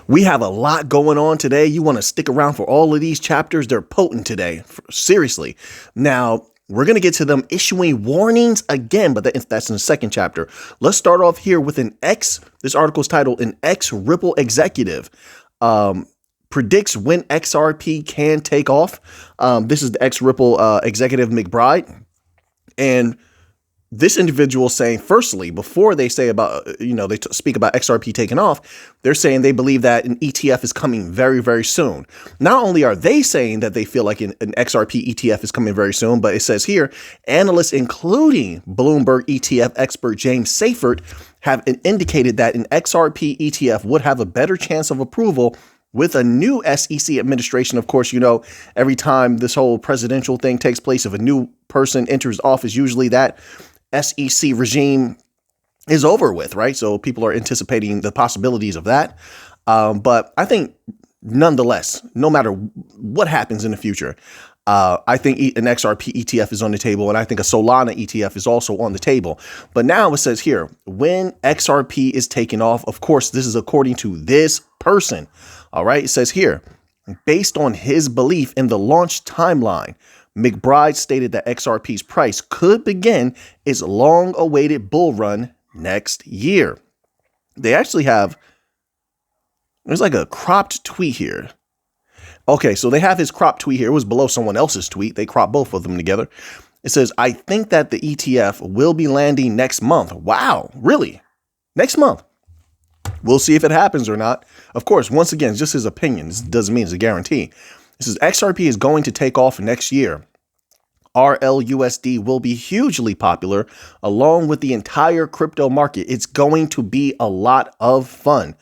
We have a lot going on today. You want to stick around for all of these chapters. They're potent today. Seriously. Now, we're going to get to them issuing warnings again, but that's in the second chapter. Let's start off here with this article is titled "An Ripple Executive Predicts When XRP Can Take Off." This is the Ripple executive McBride. And this individual saying, firstly, before they say about, they speak about XRP taking off, they're saying they believe that an ETF is coming very, very soon. Not only are they saying that they feel like an XRP ETF is coming very soon, but it says here, analysts, including Bloomberg ETF expert James Seyffert, have indicated that an XRP ETF would have a better chance of approval with a new SEC administration. Of course, every time this whole presidential thing takes place, if a new person enters office, usually that SEC regime is over with, right? So people are anticipating the possibilities of that. But I think nonetheless, no matter what happens in the future, I think an XRP ETF is on the table, and I think a Solana ETF is also on the table. But now it says here, when XRP is taken off, of course, this is according to this person. All right. It says here, based on his belief in the launch timeline, McBride stated that XRP's price could begin its long-awaited bull run next year. They actually there's like a cropped tweet here. Okay, so they have his cropped tweet here. It was below someone else's tweet. They cropped both of them together. It says, I think that the ETF will be landing next month. Wow, really? Next month? We'll see if it happens or not. Of course, once again, it's just his opinion. This doesn't mean it's a guarantee. This is XRP is going to take off next year. RLUSD will be hugely popular along with the entire crypto market. It's going to be a lot of fun.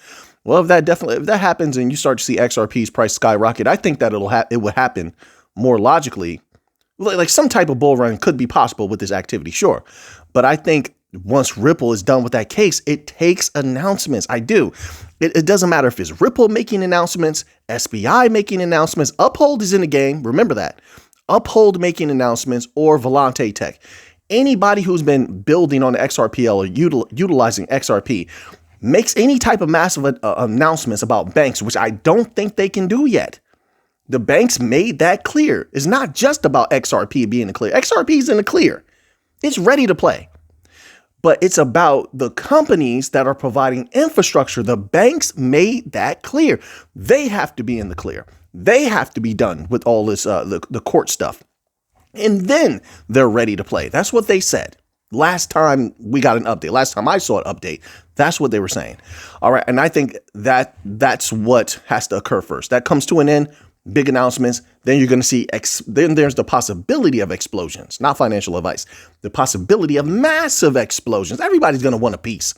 Well, if that happens and you start to see XRP's price skyrocket, I think that it will happen more logically. Like some type of bull run could be possible with this activity, sure. But I think once Ripple is done with that case, it takes announcements. I do. It doesn't matter if it's Ripple making announcements, SBI making announcements, Uphold is in the game. Remember that. Uphold making announcements, or Volante Tech. Anybody who's been building on the XRPL or utilizing XRP makes any type of massive announcements about banks, which I don't think they can do yet. The banks made that clear. It's not just about XRP being in the clear. XRP is in the clear. It's ready to play. But it's about the companies that are providing infrastructure. The banks made that clear. They have to be in the clear. They have to be done with all this, the court stuff. And then they're ready to play. That's what they said. Last time we got an update, last time I saw an update, that's what they were saying. All right. And I think that's what has to occur first. That comes to an end. Big announcements. Then you're going to see, then there's the possibility of explosions, not financial advice, the possibility of massive explosions. Everybody's going to want a piece.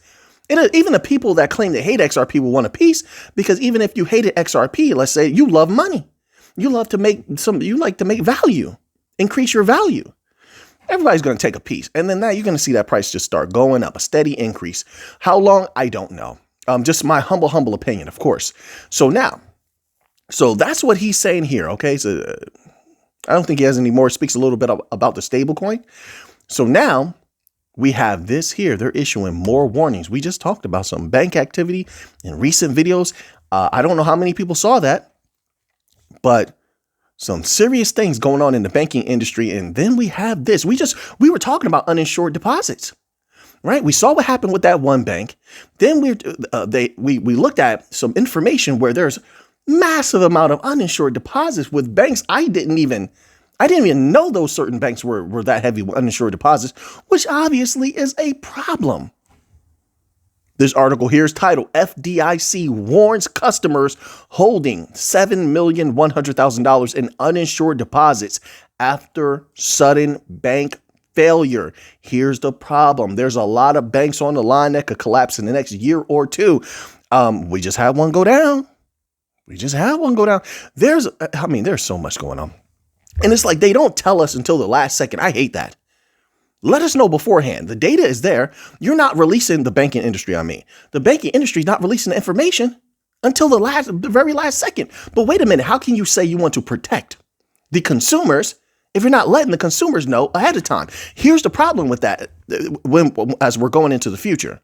And even the people that claim they hate XRP will want a piece, because even if you hated XRP, let's say you love money, you like to make value, increase your value. Everybody's going to take a piece. And then now you're going to see that price just start going up, a steady increase. How long? I don't know. Just my humble opinion, of course. So that's what he's saying here. Okay. So I don't think he has any more. Speaks a little bit about the stable coin. So now we have this here. They're issuing more warnings. We just talked about some bank activity in recent videos. I don't know how many people saw that, but some serious things going on in the banking industry. And then we have this. We were talking about uninsured deposits, right? We saw what happened with that one bank. Then we looked at some information where there's massive amount of uninsured deposits with banks. I didn't even know those certain banks were that heavy with uninsured deposits, which obviously is a problem. This article here is titled FDIC warns customers holding $7,100,000 in uninsured deposits after sudden bank failure. Here's the problem. There's a lot of banks on the line that could collapse in the next year or two. We just had one go down. There's so much going on. And it's like they don't tell us until the last second. I hate that. Let us know beforehand. The data is there. You're not releasing the banking industry. The banking industry is not releasing the information until the very last second. But wait a minute. How can you say you want to protect the consumers if you're not letting the consumers know ahead of time? Here's the problem with that. As we're going into the future,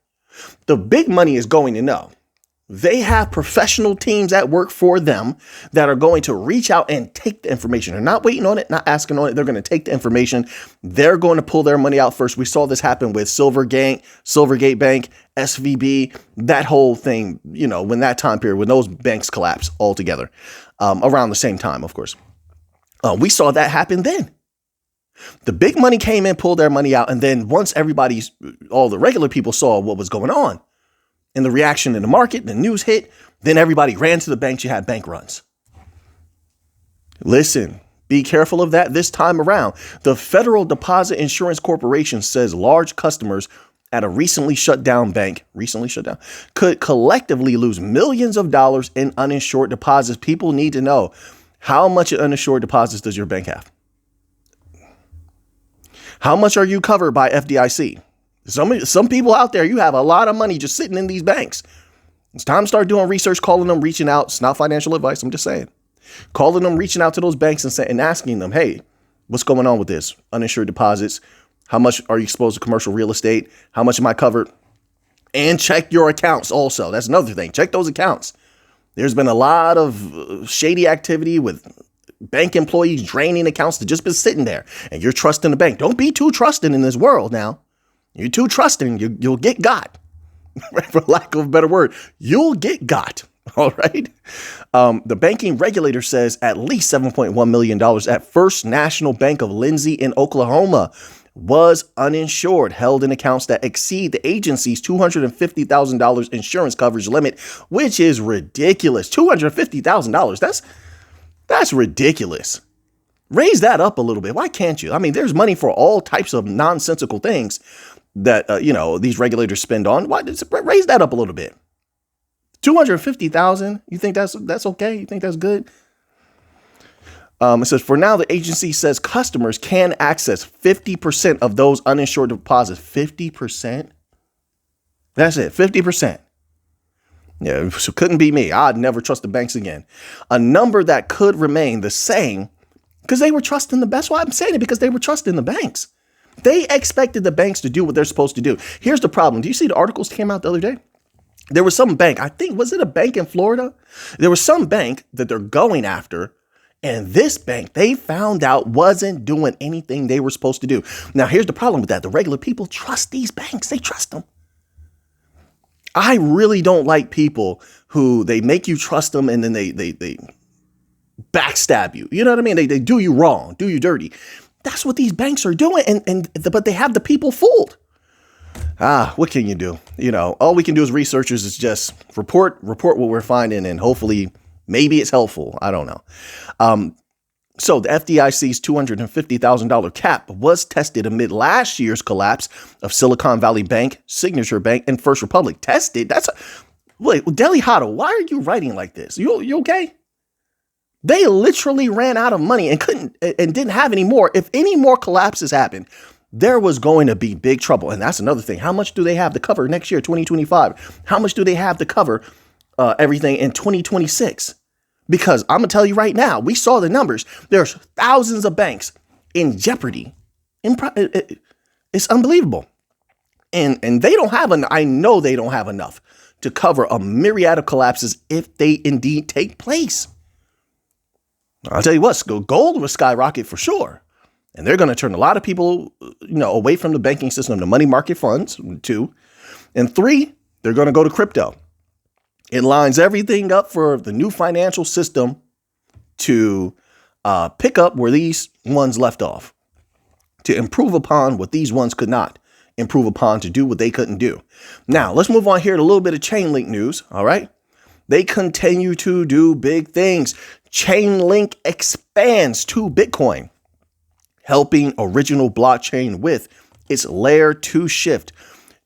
the big money is going to know. They have professional teams that work for them that are going to reach out and take the information. They're not waiting on it, not asking on it. They're going to take the information. They're going to pull their money out first. We saw this happen with Silvergate Bank, SVB, that whole thing, when that time period, when those banks collapsed altogether, around the same time, of course. We saw that happen then. The big money came in, pulled their money out. And then once all the regular people saw what was going on, and the reaction in the market, the news hit, then everybody ran to the banks. You had bank runs. Listen, be careful of that this time around. The Federal Deposit Insurance Corporation says large customers at a recently shut down bank, could collectively lose millions of dollars in uninsured deposits. People need to know, how much in uninsured deposits does your bank have? How much are you covered by FDIC? Some people out there, you have a lot of money just sitting in these banks. It's time to start doing research, calling them, reaching out. It's not financial advice. I'm just saying. Calling them, reaching out to those banks and asking them, hey, what's going on with this? Uninsured deposits. How much are you exposed to commercial real estate? How much am I covered? And check your accounts also. That's another thing. Check those accounts. There's been a lot of shady activity with bank employees draining accounts that just been sitting there. And you're trusting the bank. Don't be too trusting in this world now. You're too trusting, you'll get got. For lack of a better word, you'll get got. All right. The banking regulator says at least $7.1 million at First National Bank of Lindsay in Oklahoma was uninsured, held in accounts that exceed the agency's $250,000 insurance coverage limit, which is ridiculous. $250,000. That's ridiculous. Raise that up a little bit. Why can't you? I mean, there's money for all types of nonsensical things that, these regulators spend on. Why raise that up a little bit? 250,000. You think that's okay? You think that's good? It says for now, the agency says customers can access 50% of those uninsured deposits. 50%. That's it. 50%. Yeah. So couldn't be me. I'd never trust the banks again. A number that could remain the same because they were trusting the best. Why I'm saying it, because they were trusting the banks. They expected the banks to do what they're supposed to do. Here's the problem. Do you see the articles came out the other day? There was some bank, I think, was it a bank in Florida? There was some bank that they're going after. And this bank, they found out wasn't doing anything they were supposed to do. Now, here's the problem with that. The regular people trust these banks. They trust them. I really don't like people who they make you trust them and then they backstab you. You know what I mean? They do you wrong, do you dirty. That's what these banks are doing. But they have the people fooled. What can you do? All we can do as researchers is just report what we're finding, and hopefully maybe it's helpful. I don't know. So the FDIC's $250,000 cap was tested amid last year's collapse of Silicon Valley Bank, Signature Bank, and First Republic. Tested? Wait, Deli Hado, why are you writing like this? You okay? They literally ran out of money and didn't have any more. If any more collapses happened, there was going to be big trouble. And that's another thing. How much do they have to cover next year, 2025? How much do they have to cover everything in 2026? Because I'm going to tell you right now, we saw the numbers. There's thousands of banks in jeopardy. It's unbelievable. And they don't have I know they don't have enough to cover a myriad of collapses if they indeed take place. I'll tell you what, gold will skyrocket for sure. And they're going to turn a lot of people, away from the banking system to money market funds, 2. And 3, they're going to go to crypto. It lines everything up for the new financial system to pick up where these ones left off, to improve upon what these ones could not improve upon, to do what they couldn't do. Now, let's move on here to a little bit of Chainlink news. All right. They continue to do big things. Chainlink expands to Bitcoin, helping original blockchain with its layer 2 shift.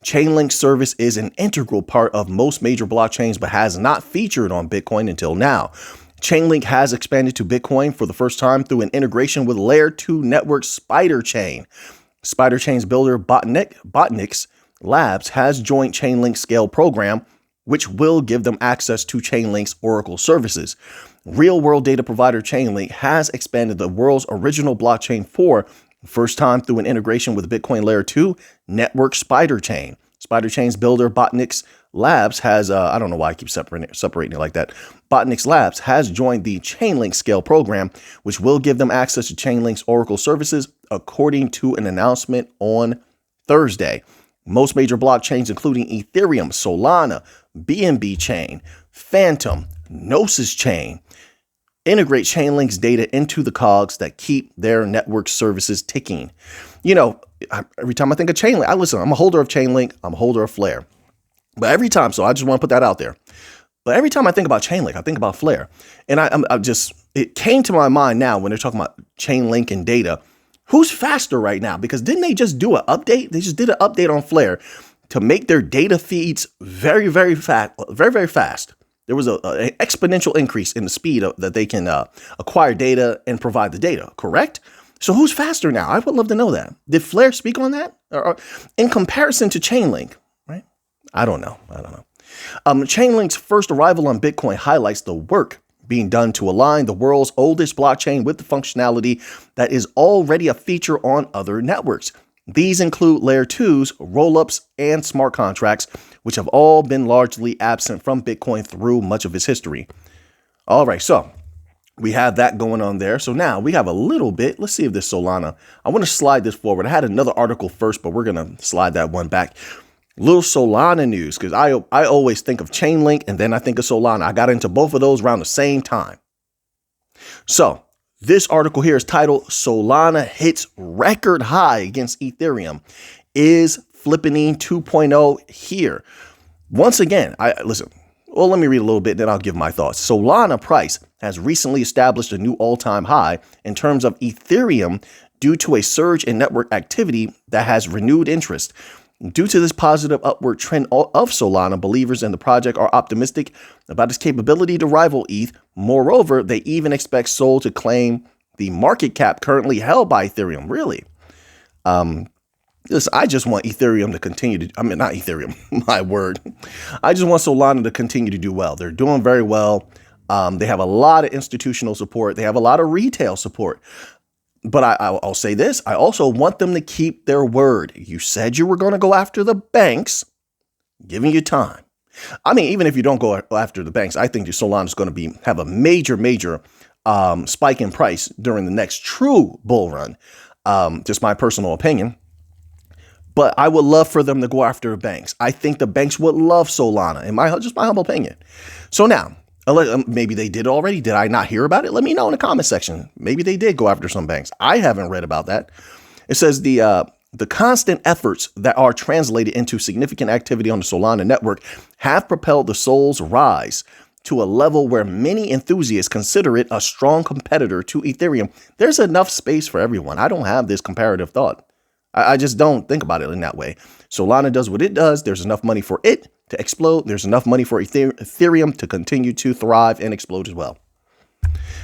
Chainlink service is an integral part of most major blockchains, but has not featured on Bitcoin until now. Chainlink has expanded to Bitcoin for the first time through an integration with layer 2 network SpiderChain. SpiderChain's builder Botnix Labs has joined Chainlink's Scale program, which will give them access to Chainlink's Oracle services. Real-world data provider Chainlink has expanded the world's original blockchain for the first time through an integration with Bitcoin Layer 2 network SpiderChain. SpiderChain's builder Botnix Labs has, I don't know why I keep separating it like that. Botnix Labs has joined the Chainlink Scale program, which will give them access to Chainlink's Oracle services, according to an announcement on Thursday. Most major blockchains, including Ethereum, Solana, BNB Chain, Phantom, Gnosis Chain, integrate Chainlink's data into the cogs that keep their network services ticking. You know, every time I think of Chainlink, I'm a holder of Chainlink, I'm a holder of Flare. But every time, so I just want to put that out there. But every time I think about Chainlink, I think about Flare. And it came to my mind now when they're talking about Chainlink and data. Who's faster right now? Because didn't they just do an update? They just did an update on Flare to make their data feeds very, very fast, very, very fast. There was an exponential increase in the speed that they can acquire data and provide the data, correct? So who's faster now? I would love to know that. Did Flare speak on that? Or in comparison to Chainlink, right? I don't know. Chainlink's first arrival on Bitcoin highlights the work being done to align the world's oldest blockchain with the functionality that is already a feature on other networks. These include Layer 2s, rollups, and smart contracts, which have all been largely absent from Bitcoin through much of its history. All right, so we have that going on there. So now we have a little bit. Let's see if this Solana, I want to slide this forward. I had another article first, but we're going to slide that one back. Little Solana news, because I always think of Chainlink and then I think of Solana. I got into both of those around the same time. So this article here is titled Solana hits record high against Ethereum. Is Flippening 2.0 here? Once again, let me read a little bit, then I'll give my thoughts. Solana price has recently established a new all-time high in terms of Ethereum due to a surge in network activity that has renewed interest. Due to this positive upward trend of Solana, believers in the project are optimistic about its capability to rival ETH. Moreover, they even expect Sol to claim the market cap currently held by Ethereum. Really? I just want Ethereum to continue to, not Ethereum, my word. I just want Solana to continue to do well. They're doing very well. They have a lot of institutional support. They have a lot of retail support. But I'll say this. I also want them to keep their word. You said you were going to go after the banks, giving you time. Even if you don't go after the banks, I think Solana is going to have a major spike in price during the next true bull run. Just my personal opinion. But I would love for them to go after banks. I think the banks would love Solana, in my humble opinion. So now, maybe they did already. Did I not hear about it? Let me know in the comment section. Maybe they did go after some banks. I haven't read about that. It says the constant efforts that are translated into significant activity on the Solana network have propelled the Sol's rise to a level where many enthusiasts consider it a strong competitor to Ethereum. There's enough space for everyone. I don't have this comparative thought. I just don't think about it in that way. Solana does what it does. There's enough money for it to explode. There's enough money for Ethereum to continue to thrive and explode as well.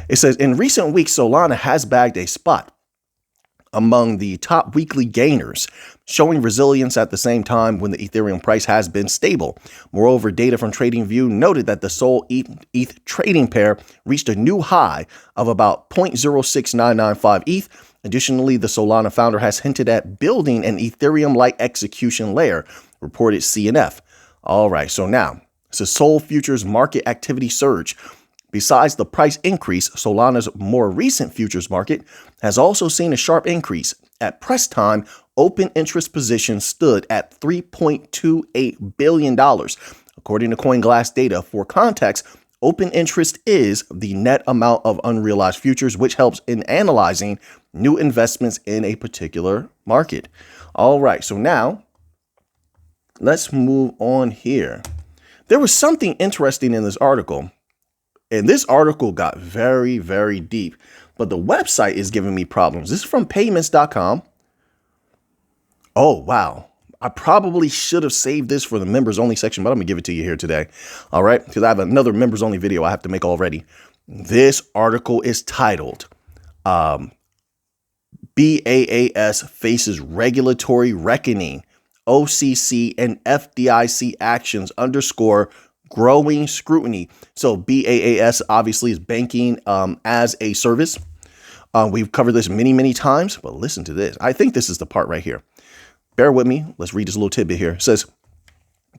It says, in recent weeks, Solana has bagged a spot among the top weekly gainers, showing resilience at the same time when the Ethereum price has been stable. Moreover, data from TradingView noted that the Sol ETH trading pair reached a new high of about 0.06995 ETH. Additionally, the Solana founder has hinted at building an Ethereum-like execution layer, reported CNF. All right, so now it's a Sol futures market activity surge. Besides the price increase, Solana's more recent futures market has also seen a sharp increase. At press time, open interest positions stood at $3.28 billion. According to CoinGlass data, for context, open interest is the net amount of unrealized futures, which helps in analyzing new investments in a particular market. All right, so now let's move on here. There was something interesting in this article, and this article got very, very deep, but the website is giving me problems. This is from payments.com. Oh, wow. I probably should have saved this for the members only section, but I'm gonna give it to you here today. All right, because I have another members only video I have to make already. This article is titled, BAAS faces regulatory reckoning. OCC and FDIC actions underscore growing scrutiny. So BAAS obviously is banking as a service. We've covered this many times, but listen to this. I think this is the part right here. Bear with me. Let's read this little tidbit here. It says,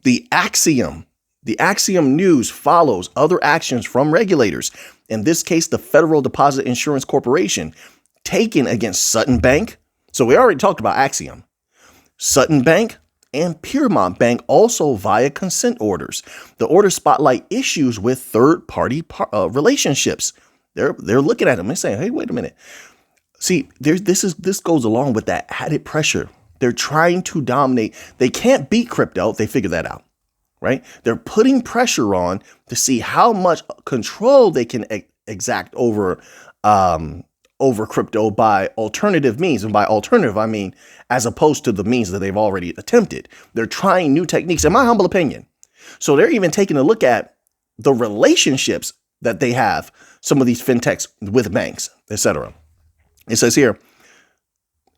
The axiom news follows other actions from regulators. In this case, the Federal Deposit Insurance Corporation, taken against Sutton Bank. So we already talked about Axiom. Sutton Bank and Piermont Bank also via consent orders. The orders spotlight issues with third-party relationships. They're looking at them and saying, hey, wait a minute. See, this goes along with that added pressure. They're trying to dominate. They can't beat crypto. They figure that out, right? They're putting pressure on to see how much control they can exact over crypto by alternative means. And by alternative, I mean, as opposed to the means that they've already attempted. They're trying new techniques, in my humble opinion. So they're even taking a look at the relationships that they have, some of these fintechs with banks, etc. It says here,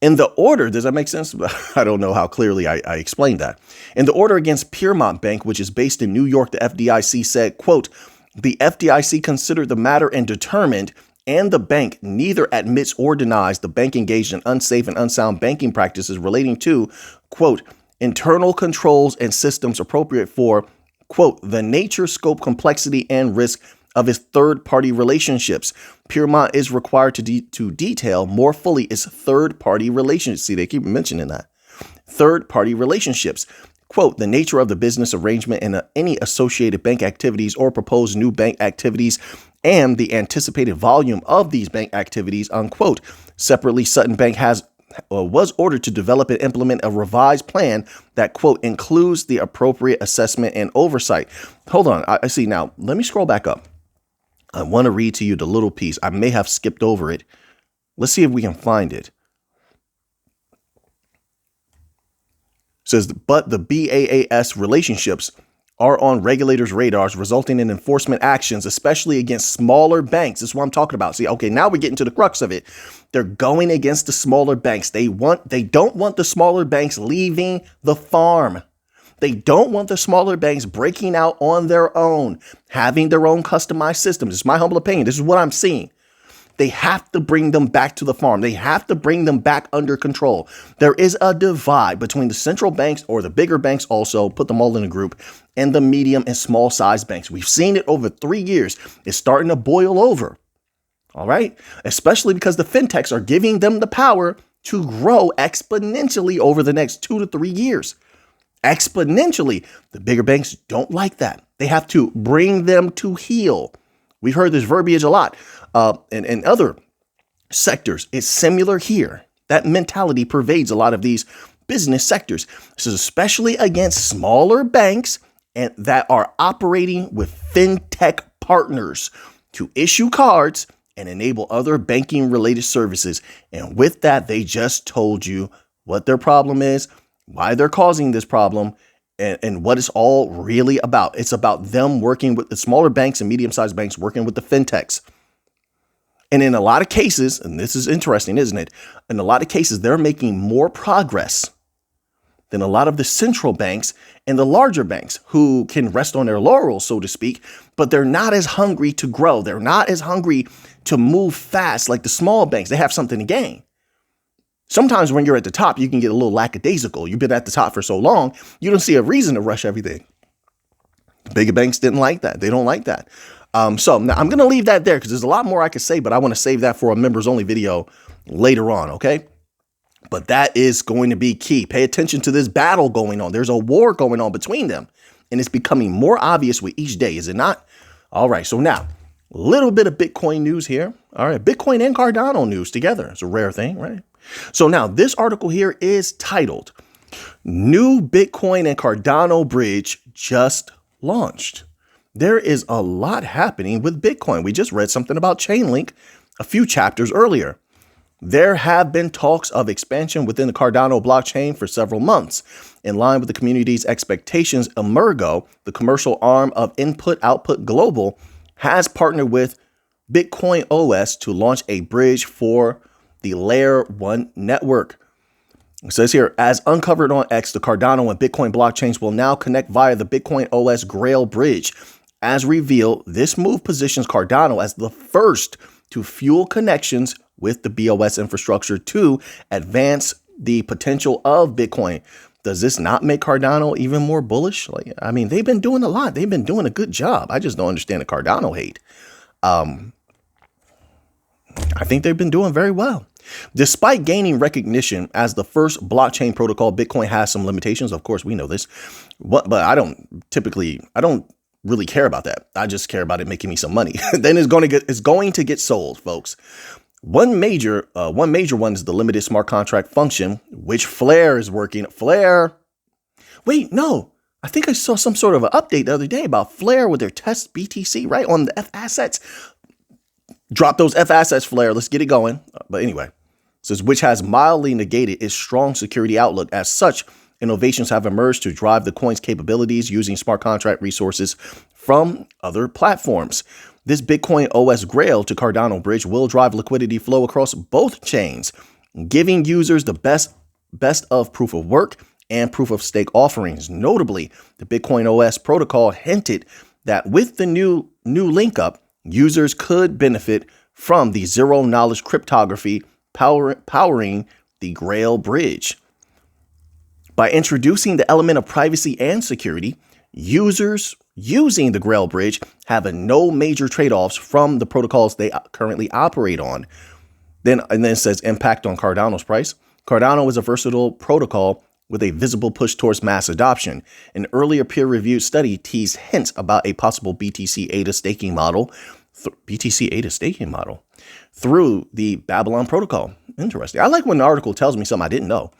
in the order, does that make sense? I don't know how clearly I explained that. In the order against Piermont Bank, which is based in New York, the FDIC said, quote, the FDIC considered the matter and determined, and the bank neither admits or denies the bank engaged in unsafe and unsound banking practices relating to, quote, internal controls and systems appropriate for, quote, the nature, scope, complexity, and risk of its third-party relationships. Piermont is required to detail more fully its third-party relationships. See, they keep mentioning that. Third-party relationships. Quote, the nature of the business arrangement and any associated bank activities or proposed new bank activities and the anticipated volume of these bank activities, unquote. Separately, Sutton Bank was ordered to develop and implement a revised plan that, quote, includes the appropriate assessment and oversight. Hold on. I see. Now, let me scroll back up. I want to read to you the little piece. I may have skipped over it. Let's see if we can find it. It says, but the BAAS relationships are on regulators' radars, resulting in enforcement actions, especially against smaller banks. This is what I'm talking about. See, okay, now we're getting to the crux of it. They're going against the smaller banks. They don't want the smaller banks leaving the farm. They don't want the smaller banks breaking out on their own, having their own customized systems. It's my humble opinion. This is what I'm seeing. They have to bring them back to the farm. They have to bring them back under control. There is a divide between the central banks, or the bigger banks also, put them all in a group, and the medium and small size banks. We've seen it over 3 years. It's starting to boil over. All right. Especially because the fintechs are giving them the power to grow exponentially over the next 2 to 3 years. Exponentially. The bigger banks don't like that. They have to bring them to heel. We've heard this verbiage a lot in other sectors. It's similar here. That mentality pervades a lot of these business sectors. This is especially against smaller banks and that are operating with fintech partners to issue cards and enable other banking related services. And with that, they just told you what their problem is, why they're causing this problem, and what it's all really about. It's about them working with the smaller banks and medium-sized banks, working with the fintechs. And in a lot of cases, and this is interesting, isn't it? In a lot of cases, they're making more progress than a lot of the central banks and the larger banks who can rest on their laurels, so to speak, but they're not as hungry to grow. They're not as hungry to move fast like the small banks. They have something to gain. Sometimes when you're at the top, you can get a little lackadaisical. You've been at the top for so long, you don't see a reason to rush everything. The bigger banks didn't like that. They don't like that. So now I'm going to leave that there because there's a lot more I could say, but I want to save that for a members only video later on. OK, but that is going to be key. Pay attention to this battle going on. There's a war going on between them, and it's becoming more obvious with each day. Is it not? All right. So now a little bit of Bitcoin news here. All right. Bitcoin and Cardano news together. It's a rare thing, right? So now this article here is titled New Bitcoin and Cardano Bridge Just Launched. There is a lot happening with Bitcoin. We just read something about Chainlink a few chapters earlier. There have been talks of expansion within the Cardano blockchain for several months. In line with the community's expectations, Emergo, the commercial arm of Input Output Global, has partnered with Bitcoin OS to launch a bridge for the Layer 1 network. It says here, as uncovered on X, the Cardano and Bitcoin blockchains will now connect via the Bitcoin OS Grail bridge. As revealed, this move positions Cardano as the first to fuel connections with the BOS infrastructure to advance the potential of Bitcoin. Does this not make Cardano even more bullish? Like, I mean, they've been doing a lot. They've been doing a good job. I just don't understand the Cardano hate. I think they've been doing very well. Despite gaining recognition as the first blockchain protocol, Bitcoin has some limitations. Of course, we know this, but I don't really care about that. I just care about it making me some money. Then it's going to get sold, folks. One major one is the limited smart contract function, which Flare is working. Flare. Wait, no. I think I saw some sort of an update the other day about Flare with their test BTC, right, on the F assets. Drop those F assets, Flare. Let's get it going. But anyway, says which has mildly negated its strong security outlook. As such, innovations have emerged to drive the coin's capabilities using smart contract resources from other platforms. This Bitcoin OS Grail to Cardano bridge will drive liquidity flow across both chains, giving users the best of proof of work and proof of stake offerings. Notably, the Bitcoin OS protocol hinted that with the new link up, users could benefit from the zero knowledge cryptography powering the Grail bridge. By introducing the element of privacy and security, users using the Grail bridge have no major trade-offs from the protocols they currently operate on. Then it says impact on Cardano's price. Cardano is a versatile protocol with a visible push towards mass adoption. An earlier peer-reviewed study teased hints about a possible BTC ADA staking model through the Babylon protocol. Interesting. I like when an article tells me something I didn't know.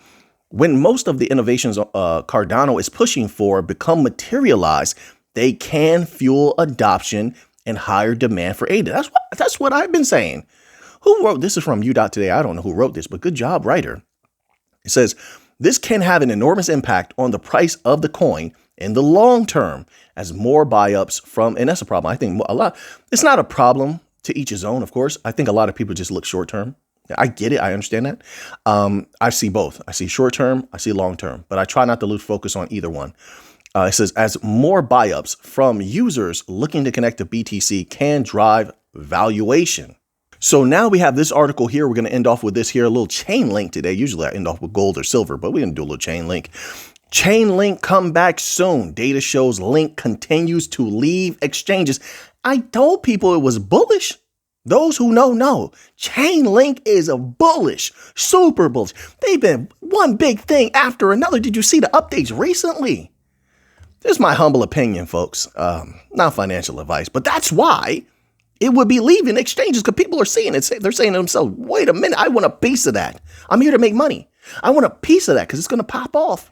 When most of the innovations Cardano is pushing for become materialized, they can fuel adoption and higher demand for ADA. That's what I've been saying. Who wrote this? Is from U.Today. I don't know who wrote this, but good job, writer. It says, this can have an enormous impact on the price of the coin in the long term as more buy-ups from, and that's a problem. I think it's not a problem, to each his own, of course. I think a lot of people just look short term. I get it. I understand that. I see both. I see short term. I see long term, but I try not to lose focus on either one. It says as more buy-ups from users looking to connect to BTC can drive valuation. So now we have this article here. We're going to end off with this here, a little chain link today. Usually I end off with gold or silver, but we're going to do a little chain link. Chain link come back soon. Data shows link continues to leave exchanges. I told people it was bullish. Those who know. Chainlink is a bullish, super bullish. They've been one big thing after another. Did you see the updates recently? This is my humble opinion, folks. Not financial advice, but that's why it would be leaving exchanges, because people are seeing it. They're saying to themselves, wait a minute, I want a piece of that. I'm here to make money. I want a piece of that because it's going to pop off.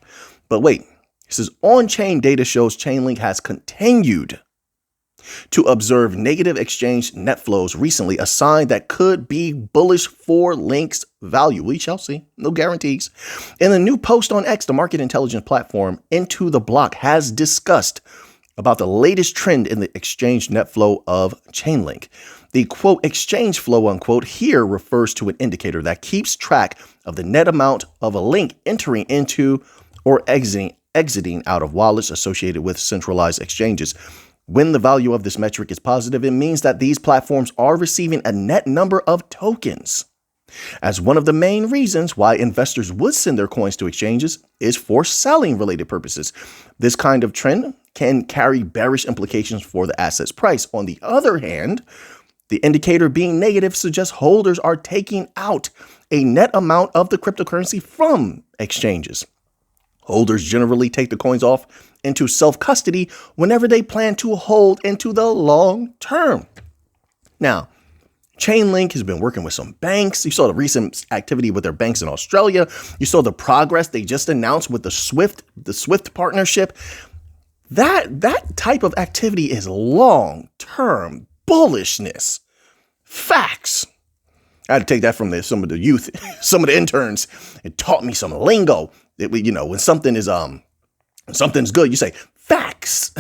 But wait, it says on-chain data shows Chainlink has continued to observe negative exchange net flows recently, a sign that could be bullish for Link's value. We shall see. No guarantees. In a new post on X, the market intelligence platform Into the Block has discussed about the latest trend in the exchange net flow of Chainlink. The quote exchange flow unquote here refers to an indicator that keeps track of the net amount of a link entering into or exiting out of wallets associated with centralized exchanges. When the value of this metric is positive, it means that these platforms are receiving a net number of tokens. As one of the main reasons why investors would send their coins to exchanges is for selling related purposes. This kind of trend can carry bearish implications for the asset's price. On the other hand, the indicator being negative suggests holders are taking out a net amount of the cryptocurrency from exchanges. Holders generally take the coins off into self-custody whenever they plan to hold into the long term. Now, Chainlink has been working with some banks. You saw the recent activity with their banks in Australia. You saw the progress they just announced with the Swift partnership. That type of activity is long-term bullishness. Facts. I had to take that from some of the youth, some of the interns. It taught me some lingo. When something is something's good, you say facts.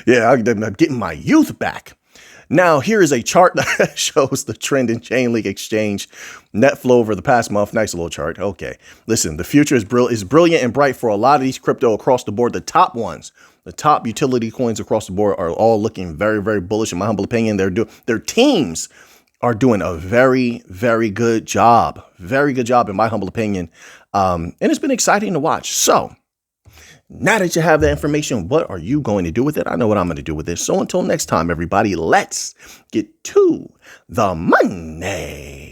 Yeah, I'm getting my youth back. Now, here is a chart that shows the trend in Chainlink exchange net flow over the past month. Nice little chart. Okay, listen, the future is brilliant and bright for a lot of these crypto across the board. The top ones, the top utility coins across the board are all looking very, very bullish. In my humble opinion, their teams are doing a very, very good job. Very good job, in my humble opinion. And it's been exciting to watch. So now that you have that information, what are you going to do with it? I know what I'm going to do with it. So until next time, everybody, let's get to the money.